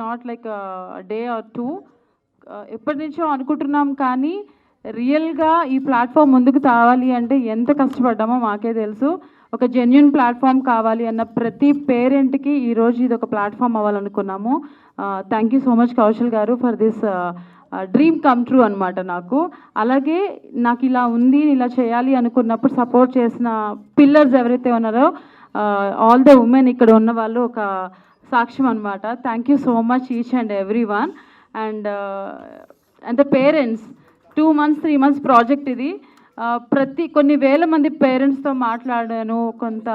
Not like day or two, ఎప్పటి నుంచో అనుకుంటున్నాం. కానీ రియల్గా ఈ ప్లాట్ఫామ్ ముందుకు తావాలి అంటే ఎంత కష్టపడ్డామో మాకే తెలుసు. ఒక జెన్యున్ ప్లాట్ఫామ్ కావాలి అన్న ప్రతి పేరెంట్కి ఈరోజు ఇది ఒక ప్లాట్ఫామ్ అవ్వాలనుకున్నాము. Thank you so much Kaushal గారు for this dream come true అనమాట నాకు. అలాగే నాకు ఇలా ఉంది, ఇలా చేయాలి అనుకున్నప్పుడు సపోర్ట్ చేసిన పిల్లర్స్ ఎవరైతే ఉన్నారో ఆల్ ద ఉమెన్ ఇక్కడ ఉన్న వాళ్ళు ఒక సాక్ష్యం అనమాట. Thank you so much each and every one. And the parents 2 months 3 months project ఇది. కొన్ని వేల మంది పేరెంట్స్తో మాట్లాడాను. కొంత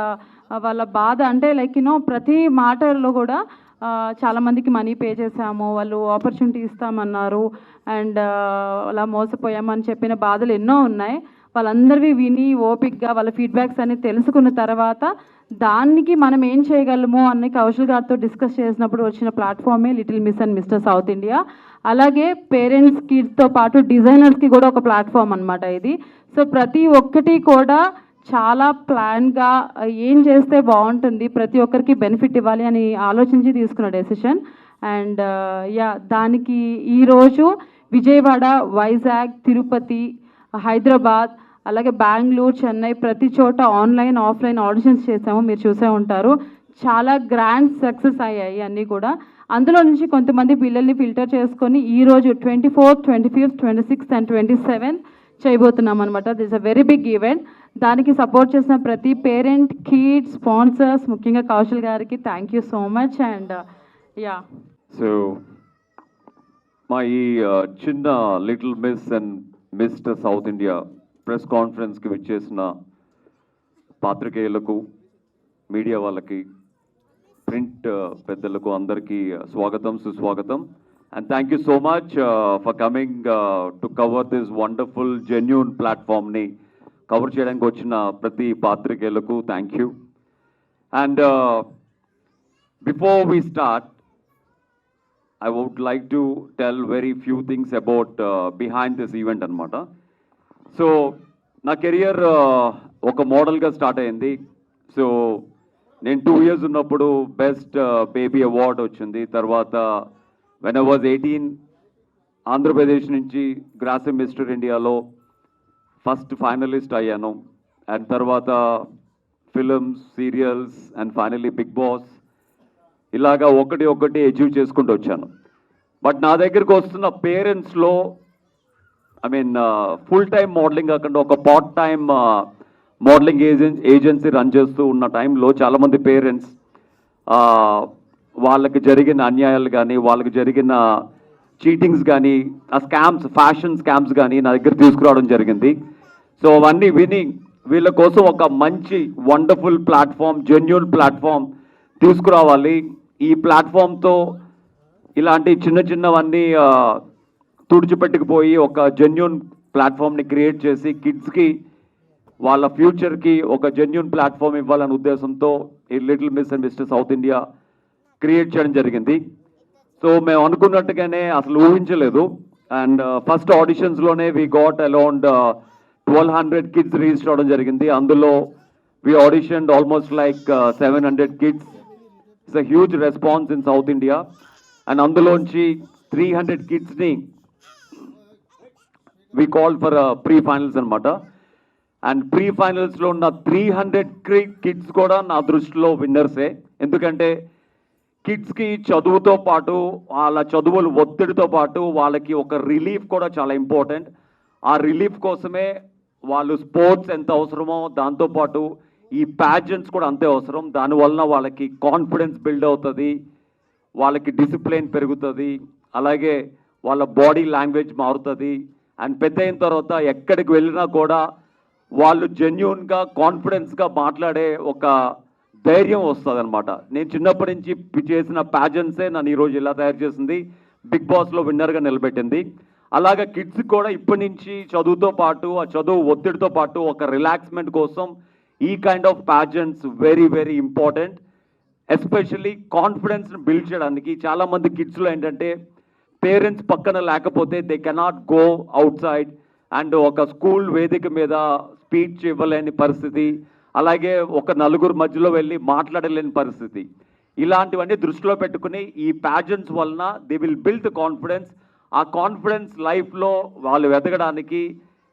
వాళ్ళ బాధ అంటే లైక్ ప్రతి మాటల్లో కూడా చాలామందికి మనీ పే చేసాము, వాళ్ళు ఆపర్చునిటీ ఇస్తామన్నారు, అండ్ అలా మోసపోయామని చెప్పిన బాధలు ఎన్నో ఉన్నాయి. వాళ్ళందరివి విని ఓపిక్గా వాళ్ళ ఫీడ్బ్యాక్స్ అన్ని తెలుసుకున్న తర్వాత దానికి మనం ఏం చేయగలము అని కౌశల్ గారితో డిస్కస్ చేసినప్పుడు వచ్చిన ప్లాట్ఫామే little miss and mister South India. అలాగే పేరెంట్స్ కిడ్స్తో పాటు డిజైనర్స్కి కూడా ఒక ప్లాట్ఫామ్ అనమాట ఇది. సో ప్రతి ఒక్కటి కూడా చాలా ప్లాన్గా ఏం చేస్తే బాగుంటుంది, ప్రతి ఒక్కరికి బెనిఫిట్ ఇవ్వాలి అని ఆలోచించి తీసుకున్న డెసిషన్. అండ్ దానికి ఈరోజు విజయవాడ, వైజాగ్, తిరుపతి, హైదరాబాద్, అలాగే బెంగళూరు, చెన్నై ప్రతి చోట ఆన్లైన్ ఆఫ్లైన్ ఆడిషన్స్ చేసాము, మీరు చూసే ఉంటారు. చాలా గ్రాండ్ సక్సెస్ అయ్యాయి అన్నీ కూడా. అందులో నుంచి కొంతమంది పిల్లల్ని ఫిల్టర్ చేసుకొని ఈరోజు 24th, 25th, 26th and 27th చేయబోతున్నాం అనమాట. This a very big event. దానికి సపోర్ట్ చేసిన ప్రతి పేరెంట్, కిడ్స్, స్పాన్సర్స్, ముఖ్యంగా కౌశల్ గారికి thank you so much. And so మా ఈ చిన్న little miss and mister South India press కాన్ఫరెన్స్కి విచ్చేసిన పాత్రికేయులకు, మీడియా వాళ్ళకి, ప్రింట్ పెద్దలకు అందరికీ స్వాగతం, సుస్వాగతం. And thank you so much for coming to cover this wonderful genuine ప్లాట్ఫామ్ని కవర్ చేయడానికి వచ్చిన ప్రతి పాత్రికేయులకు thank you. And before we start, I would like to tell very few things about behind this event అనమాట. So నా career ఒక మోడల్గా start అయింది. సో నేను 2 years ఉన్నప్పుడు బెస్ట్ బేబీ అవార్డ్ వచ్చింది. తర్వాత when I was 18 ఆంధ్రప్రదేశ్ నుంచి గ్రాసిమ్ మిస్టర్ ఇండియాలో ఫస్ట్ ఫైనలిస్ట్ అయ్యాను. అండ్ తర్వాత films, serials and finally Bigg Boss, ఇలాగా ఒకటి అచీవ్ చేసుకుంటూ వచ్చాను. బట్ నా దగ్గరికి వస్తున్న పేరెంట్స్లో ఫుల్ టైం మోడలింగ్ కాకుండా ఒక part time modelling agency run చేస్తూ ఉన్న టైంలో చాలామంది పేరెంట్స్ వాళ్ళకి జరిగిన అన్యాయాలు కానీ, వాళ్ళకి జరిగిన చీటింగ్స్ కానీ, ఆ స్కామ్స్, ఫ్యాషన్ స్కామ్స్ కానీ నా దగ్గర తీసుకురావడం జరిగింది. సో అవన్నీ విని వీళ్ళ కోసం ఒక మంచి వండర్ఫుల్ ప్లాట్ఫామ్, జెన్యూన్ ప్లాట్ఫామ్ తీసుకురావాలి. ఈ ప్లాట్ఫామ్తో ఇలాంటి చిన్నవన్నీ తుడిచిపెట్టుకుపోయి ఒక జెన్యూన్ ప్లాట్ఫామ్ని క్రియేట్ చేసి కిడ్స్కి వాళ్ళ ఫ్యూచర్కి ఒక జెన్యూన్ ప్లాట్ఫామ్ ఇవ్వాలనే ఉద్దేశంతో ఈ little miss and mister South India create చేయడం జరిగింది. సో మేము అనుకున్నట్టుగానే అసలు ఊహించలేదు. అండ్ ఫస్ట్ ఆడిషన్స్లోనే we got around 1200 kids register అవడం జరిగింది. అందులో we auditioned almost like 700 kids. It's a huge response in South India. And అందులోంచి 300 కిడ్స్ని we call for pre finals అనమాట. అండ్ ప్రీ ఫైనల్స్లో ఉన్న 300 కిడ్స్ కూడా నా దృష్టిలో విన్నర్సే. ఎందుకంటే కిడ్స్కి చదువుతో పాటు వాళ్ళ చదువుల ఒత్తిడితో పాటు వాళ్ళకి ఒక రిలీఫ్ కూడా చాలా ఇంపార్టెంట్. ఆ రిలీఫ్ కోసమే వాళ్ళు స్పోర్ట్స్ ఎంత అవసరమో దాంతోపాటు ఈ ప్యాజెంట్స్ కూడా అంతే అవసరం. దానివల్ల వాళ్ళకి కాన్ఫిడెన్స్ బిల్డ్ అవుతుంది, వాళ్ళకి డిసిప్లిన్ పెరుగుతుంది, అలాగే వాళ్ళ బాడీ లాంగ్వేజ్ మారుతుంది. అండ్ పెద్ద అయిన తర్వాత ఎక్కడికి వెళ్ళినా కూడా వాళ్ళు జెన్యున్గా కాన్ఫిడెన్స్గా మాట్లాడే ఒక ధైర్యం వస్తుంది అనమాట. నేను చిన్నప్పటి నుంచి చేసిన ప్యాజెంట్సే నన్ను ఈరోజు ఇలా తయారు చేసింది, బిగ్ బాస్లో విన్నర్గా నిలబెట్టింది. అలాగే కిడ్స్ కూడా ఇప్పటి నుంచి చదువుతో పాటు ఆ చదువు ఒత్తిడితో పాటు ఒక రిలాక్స్మెంట్ కోసం ఈ kind of pageants very very important. Especially కాన్ఫిడెన్స్ని బిల్డ్ చేయడానికి. చాలామంది కిడ్స్లో ఏంటంటే పేరెంట్స్ పక్కన లేకపోతే they cannot go outside and ఒక స్కూల్ వేదిక మీద స్పీచ్ ఇవ్వలేని పరిస్థితి, అలాగే ఒక నలుగురు మధ్యలో వెళ్ళి మాట్లాడలేని పరిస్థితి. ఇలాంటివన్నీ దృష్టిలో పెట్టుకుని ఈ ప్యాజెంట్స్ వలన దే విల్ బిల్డ్ కాన్ఫిడెన్స్. ఆ కాన్ఫిడెన్స్ లైఫ్లో వాళ్ళు ఎదగడానికి,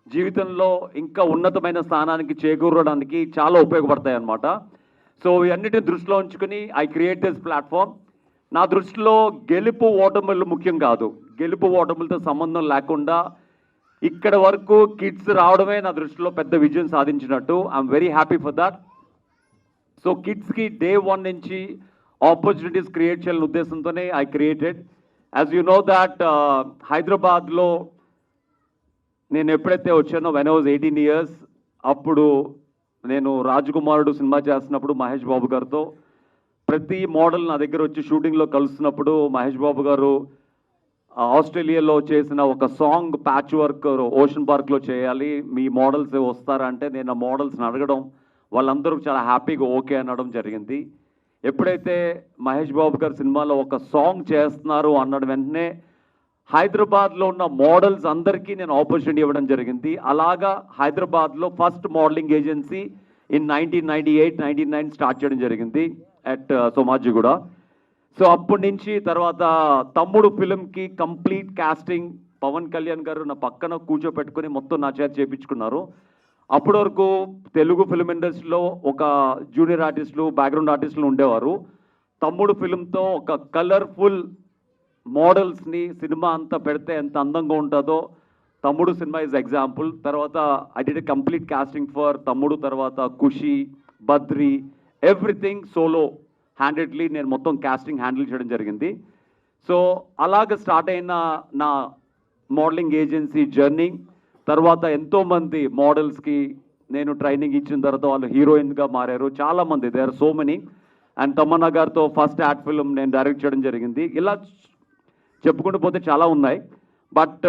జీవితంలో ఇంకా ఉన్నతమైన స్థానానికి చేకూరడానికి చాలా ఉపయోగపడతాయి అన్నమాట. సో ఇవన్నిటిని దృష్టిలో ఉంచుకుని ఐ క్రియేట్ దిస్ ప్లాట్ఫామ్. నా దృష్టిలో గెలుపు ఓటములు ముఖ్యం కాదు. గెలుపు ఓటములతో సంబంధం లేకుండా ఇక్కడ వరకు కిడ్స్ రావడమే నా దృష్టిలో పెద్ద విజయం సాధించినట్టు. I'm very happy for that. So కిడ్స్కి డే 1 నుంచి ఆపర్చునిటీస్ క్రియేట్ చేయాలనే ఉద్దేశంతోనే I created. As you know that హైదరాబాద్లో నేను ఎప్పుడైతే వచ్చానో వెన్ ఐ వాజ్ 18 years, అప్పుడు నేను రాజకుమారుడు సినిమా చేస్తున్నప్పుడు మహేష్ బాబు గారితో ప్రతి మోడల్ నా దగ్గర వచ్చి షూటింగ్లో కలుస్తున్నప్పుడు మహేష్ బాబు గారు ఆస్ట్రేలియాలో చేసిన ఒక సాంగ్ ప్యాచ్ వర్క్ ఓషన్ పార్క్లో చేయాలి, మీ మోడల్స్ వస్తారా అంటే నేను ఆ మోడల్స్ని అడగడం, వాళ్ళందరూ చాలా హ్యాపీగా ఓకే అనడం జరిగింది. ఎప్పుడైతే మహేష్ బాబు గారు సినిమాలో ఒక సాంగ్ చేస్తున్నారు అన్నది వెంటనే హైదరాబాద్లో ఉన్న మోడల్స్ అందరికీ నేను ఆపర్చునిటీ ఇవ్వడం జరిగింది. అలాగా హైదరాబాద్లో first modelling agency in 1998-99 start చేయడం జరిగింది అట్ సోమాజిగూడ. సో అప్పటి నుంచి తర్వాత తమ్ముడు ఫిలింకి కంప్లీట్ కాస్టింగ్ పవన్ కళ్యాణ్ గారు నా పక్కన కూర్చోపెట్టుకుని మొత్తం నా చేత చేయించుకున్నారు. అప్పటి వరకు తెలుగు ఫిలిం ఇండస్ట్రీలో ఒక జూనియర్ ఆర్టిస్టులు, బ్యాక్గ్రౌండ్ ఆర్టిస్టులు ఉండేవారు. తమ్ముడు ఫిలింతో ఒక కలర్ఫుల్ మోడల్స్ని సినిమా అంతా పెడితే ఎంత అందంగా ఉంటుందో తమ్ముడు సినిమా ఇస్ ఎగ్జాంపుల్. తర్వాత I did complete casting for Thammudu, తర్వాత Kushi, Badri, everything solo handedly నేను మొత్తం కాస్టింగ్ హ్యాండిల్ చేయడం జరిగింది. సో అలాగ స్టార్ట్ అయిన నా మోడలింగ్ ఏజెన్సీ జర్నీ తర్వాత ఎంతోమంది మోడల్స్కి నేను ట్రైనింగ్ ఇచ్చిన తర్వాత వాళ్ళు హీరోయిన్గా మారారు చాలామంది, they are so many. And Tamannaah గారితో ఫస్ట్ యాడ్ ఫిల్మ్ నేను డైరెక్ట్ చేయడం జరిగింది. ఇలా చెప్పుకుంటూ పోతే చాలా ఉన్నాయి. బట్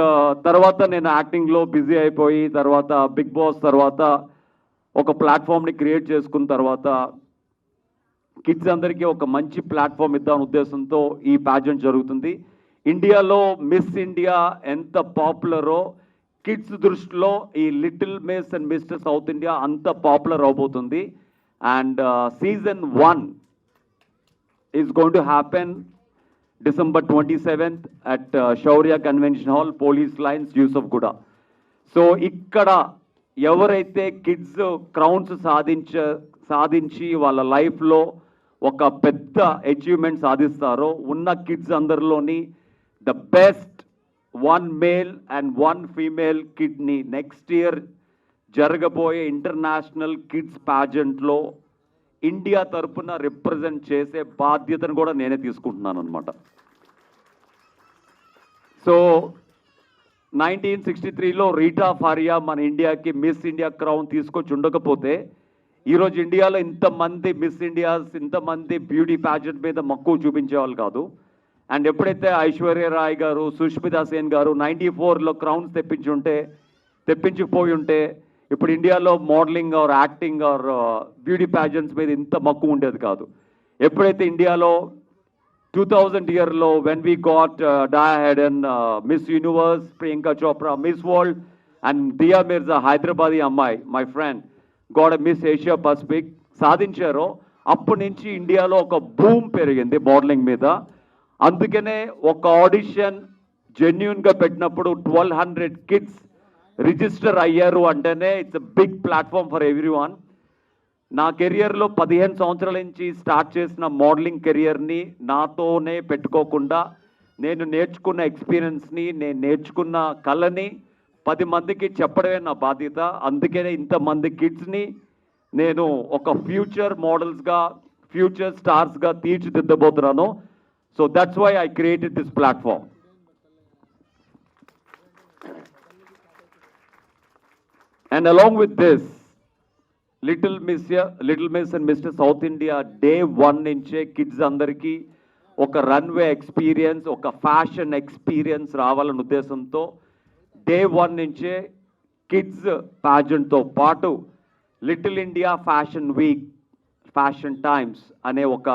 తర్వాత నేను యాక్టింగ్లో బిజీ అయిపోయి తర్వాత బిగ్ బాస్ తర్వాత ఒక ప్లాట్ఫామ్ని క్రియేట్ చేసుకున్న తర్వాత కిడ్స్ అందరికీ ఒక మంచి ప్లాట్ఫామ్ ఇద్దామనే ఉద్దేశంతో ఈ ప్యాజెంట్ జరుగుతుంది. ఇండియాలో మిస్ ఇండియా ఎంత పాపులరో కిడ్స్ దృష్టిలో ఈ little miss and mister South India అంత పాపులర్ అవబోతుంది. And season 1 is going to happen December 27th at Shaurya Convention Hall, Police Lines, Yusufgooda. So ఇక్కడ ఎవరైతే కిడ్స్ క్రౌన్స్ సాధించి వాళ్ళ లైఫ్లో ఒక పెద్ద అచీవ్మెంట్ సాధిస్తారో ఉన్న కిడ్స్ అందరిలోని the best 1 male and 1 female కిడ్ని నెక్స్ట్ ఇయర్ జరగబోయే ఇంటర్నేషనల్ కిడ్స్ ప్యాజెంట్లో ఇండియా తరఫున రిప్రజెంట్ చేసే బాధ్యతను కూడా నేనే తీసుకుంటున్నాను అనమాట. సో 1963లో రీటా ఫారియా మన ఇండియాకి మిస్ ఇండియా క్రౌన్ తీసుకొచ్చి ఉండకపోతే ఈరోజు ఇండియాలో ఇంతమంది మిస్ ఇండియాస్, ఇంతమంది బ్యూటీ ప్యాజెంట్ మీద మక్కువ చూపించేవాళ్ళు కాదు. అండ్ ఎప్పుడైతే ఐశ్వర్య రాయ్ గారు, సుష్మితా సేన్ గారు 94లో క్రౌన్స్ తెప్పించిపోయి ఉంటే ఇప్పుడు ఇండియాలో modelling or acting or beauty pageants మీద ఇంత మక్కువ ఉండేది కాదు. ఎప్పుడైతే ఇండియాలో 2000 ఇయర్లో when we got Diana Hayden, miss universe Priyanka Chopra, miss world and Dia Mirza Hyderabadi అమ్మాయి మై ఫ్రెండ్ గోడ మిస్ ఏషియా పసిఫిక్ సాధించారో అప్పటి నుంచి ఇండియాలో ఒక బూమ్ పెరిగింది మోడలింగ్ మీద. అందుకనే ఒక ఆడిషన్ జెన్యున్గా పెట్టినప్పుడు 1200 కిడ్స్ రిజిస్టర్ అయ్యారు అంటేనే it's a big platform for everyone. నా కెరియర్లో 15 సంవత్సరాల నుంచి స్టార్ట్ చేసిన మోడలింగ్ కెరియర్ని నాతోనే పెట్టుకోకుండా నేను నేర్చుకున్న ఎక్స్పీరియన్స్ని, నేను నేర్చుకున్న కళని 10 మందికి చెప్పడమే నా బాధ్యత. అందుకనే ఇంతమంది కిడ్స్ని నేను ఒక ఫ్యూచర్ మోడల్స్గా, ఫ్యూచర్ స్టార్స్గా తీర్చిదిద్దబోతున్నాను. So that's why I created this platform. And along with this, Little Miss and Mr. South India day 1 నుంచే కిడ్స్ అందరికీ ఒక రన్వే ఎక్స్పీరియన్స్, ఒక ఫ్యాషన్ ఎక్స్పీరియన్స్ రావాలనే ఉద్దేశంతో డే 1 నుంచే కిడ్స్ ప్యాజెంట్తో పాటు little India fashion week, fashion times అనే ఒక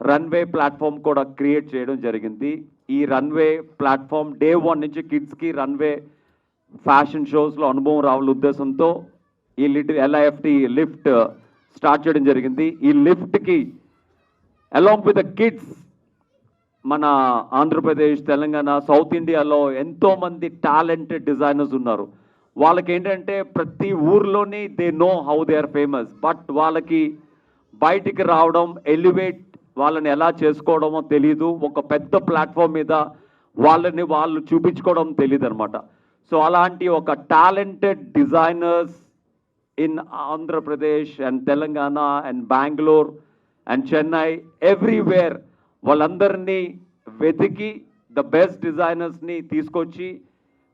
రన్వే ప్లాట్ఫామ్ కూడా క్రియేట్ చేయడం జరిగింది. ఈ రన్వే ప్లాట్ఫామ్ డే 1 నుంచి కిడ్స్కి రన్వే ఫ్యాషన్ షోస్లో అనుభవం రావాల ఉద్దేశంతో ఈ LIFT లిఫ్ట్ స్టార్ట్ చేయడం జరిగింది. ఈ లిఫ్ట్కి అలాంగ్ విత్ ద కిడ్స్ మన ఆంధ్రప్రదేశ్, తెలంగాణ, సౌత్ ఇండియాలో ఎంతోమంది టాలెంటెడ్ డిజైనర్స్ ఉన్నారు. వాళ్ళకి ఏంటంటే ప్రతి ఊర్లోని they know how they are famous, but వాళ్ళకి బయటికి రావడం, ఎలివేట్ వాళ్ళని ఎలా చేసుకోవడమో తెలీదు. ఒక పెద్ద ప్లాట్ఫామ్ మీద వాళ్ళని వాళ్ళు చూపించుకోవడం తెలియదు అనమాట. సో అలాంటి ఒక talented designers in Andhra Pradesh and Telangana and Bengaluru and Chennai everywhere వాళ్ళందరినీ వెతికి ద బెస్ట్ డిజైనర్స్ని తీసుకొచ్చి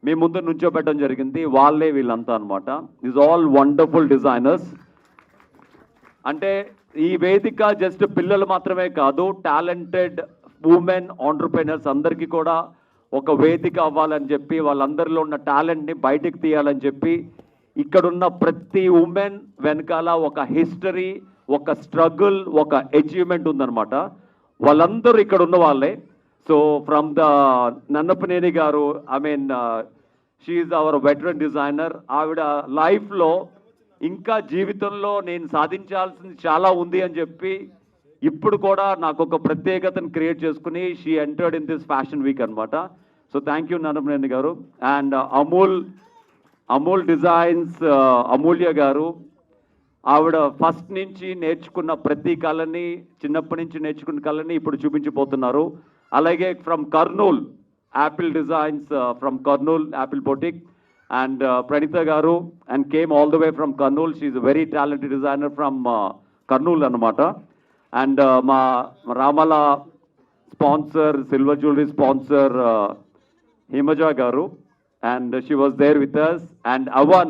మీ ముందు నుంచోబెట్టడం జరిగింది. వాళ్ళే వీళ్ళంతా అనమాట. Is all wonderful designers. అంటే ఈ వేదిక జస్ట్ పిల్లలు మాత్రమే కాదు, టాలెంటెడ్ ఉమెన్ ఆంటర్‌ప్రెన్యూర్స్ అందరికీ కూడా ఒక వేదిక అవ్వాలని చెప్పి, వాళ్ళందరిలో ఉన్న టాలెంట్ని బయటికి తీయాలని చెప్పి, ఇక్కడున్న ప్రతి ఉమెన్ వెనకాల ఒక హిస్టరీ, ఒక స్ట్రగుల్, ఒక అచీవ్మెంట్ ఉందన్నమాట. వాళ్ళందరూ ఇక్కడ ఉన్న వాళ్ళే. సో ఫ్రమ్ ద నన్నపనేని గారు, I mean she's our veteran designer. ఆవిడ లైఫ్లో ఇంకా జీవితంలో నేను సాధించాల్సింది చాలా ఉంది అని చెప్పి ఇప్పుడు కూడా నాకు ఒక ప్రత్యేకతను క్రియేట్ చేసుకుని she entered in this fashion week అనమాట. సో థ్యాంక్ యూ నన్నపనేని గారు. అండ్ అమూల్ డిజైన్స్ అమూల్య గారు, ఆవిడ ఫస్ట్ నుంచి నేర్చుకున్న ప్రతి కళని, చిన్నప్పటి నుంచి నేర్చుకున్న కళని ఇప్పుడు చూపించిపోతున్నారు. అలాగే from Kurnool, Apple Designs from Kurnool, Apple boutique, and Praneetha గారు and came all the way from Kurnool. She is a very talented designer from Kurnool అనమాట. అండ్ మా రామల sponsor, silver jewellery sponsor Himaja గారు, and she was there with us. And Avan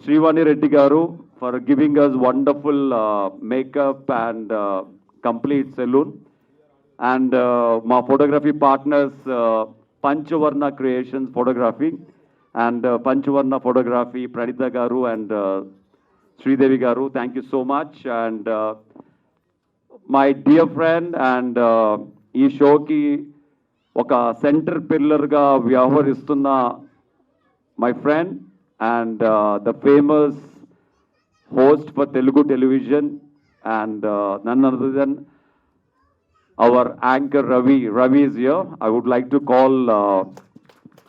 Srivani Reddy garu for giving us wonderful makeup and complete salon. And my photography partners, Panchavarna Creations Photography and Panchavarna Photography, Pranita garu and Sridevi garu, thank you so much. And my dear friend and ee show ki ఒక centre పిల్లర్గా వ్యవహరిస్తున్న my friend and the famous host for Telugu television and none other than our anchor Ravi. Ravi is here. I would like to call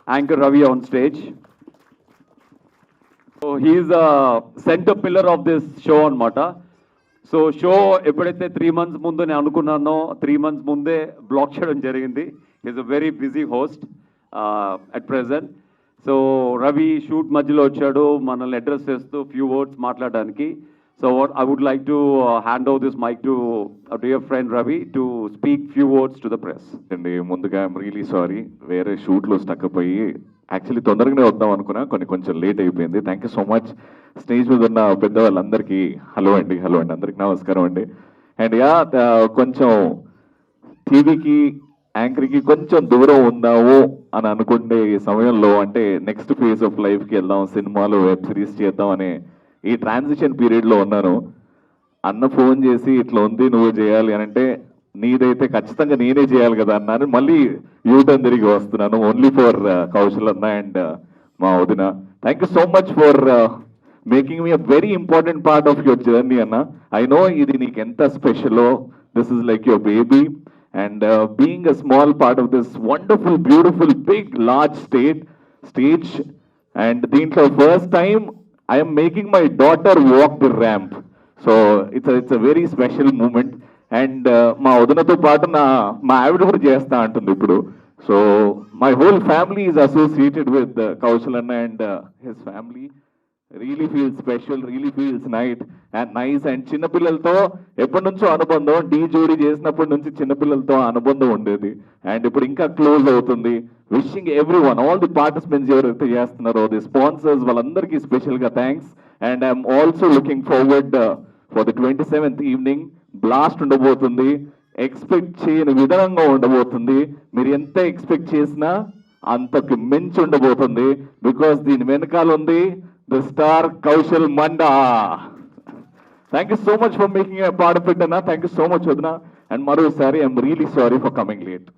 anchor Ravi on stage. So he is a center pillar of this show anamata. So show ఎప్పుడైతే 3 months ముందు నేను అనుకున్నానో 3 months ముందే block చేయడం జరిగింది. Is a very busy host at present. So Ravi shoot మధ్యలో వచ్చాడు మనల్ని అడ్రస్ చేస్తూ ఫ్యూ వర్డ్స్ మాట్లాడడానికి. So I would like to hand over this mic to dear friend Ravi to speak few words to the press. అండి ముందుగా I'm really sorry, వేరే షూట్లో stuck అయిపోయి actually తొందరగానే వద్దాం అనుకున్నా, కొంచెం లేట్ అయిపోయింది. Thank you so much. Stage మీద ఉన్న పెద్దవాళ్ళందరికీ హలో అండి, అందరికీ నమస్కారం అండి. అండ్ కొంచెం టీవీకి యాంకర్కి కొంచెం దూరం ఉందాము అని అనుకుంటే ఈ సమయంలో, అంటే నెక్స్ట్ ఫేజ్ ఆఫ్ లైఫ్కి వెళ్దాం, సినిమాలు వెబ్ సిరీస్ చేద్దాం అనే ఈ ట్రాన్సిషన్ పీరియడ్లో ఉన్నాను. అన్న ఫోన్ చేసి ఇట్లా ఉంది నువ్వు చేయాలి అని అంటే, నీదైతే ఖచ్చితంగా నేనే చేయాలి కదా అన్నాను. మళ్ళీ యూటర్న్ తిరిగి వస్తున్నాను ఓన్లీ ఫర్ కౌశల్ అన్న అండ్ మా వదిన. Thank you so much for making me a very important part of your journey అన్న. ఐ నో ఇది నీకు ఎంత స్పెషలో, this is like your baby, and being a small part of this wonderful beautiful big large stage, and దీంట్లో first time I'm making my daughter walk the ramp. So it's a very special moment. And మా వదినతో పాటు మా ఆవిడ కూడా చేస్తా అంటుంది ఇప్పుడు. So my whole family is associated with Kaushal అన్న and his family. Really feel special, really feels nice. And చిన్నపిల్లలతో ఎప్పటి నుంచో అనుబంధం, డీ జోడీ చేసినప్పటి నుంచి చిన్నపిల్లలతో అనుబంధం ఉండేది, అండ్ ఇప్పుడు ఇంకా క్లోజ్ అవుతుంది. Wishing every one, all the participants ఎవరైతే చేస్తున్నారో, ది స్పాన్సర్స్, వాళ్ళందరికీ స్పెషల్గా thanks. And I'm also looking forward for the 27th evening. Blast ఉండబోతుంది, ఎక్స్పెక్ట్ చేయని విధంగా ఉండబోతుంది. మీరు ఎంత ఎక్స్పెక్ట్ చేసినా అంతకు మించి ఉండబోతుంది, బికాస్ దీని వెనకాల ఉంది the star Kaushal Manda. Thank you so much for making a part of it అన్న. థ్యాంక్ యూ సో మచ్ వదిన. అండ్ మరోసారి I'm really sorry for coming late.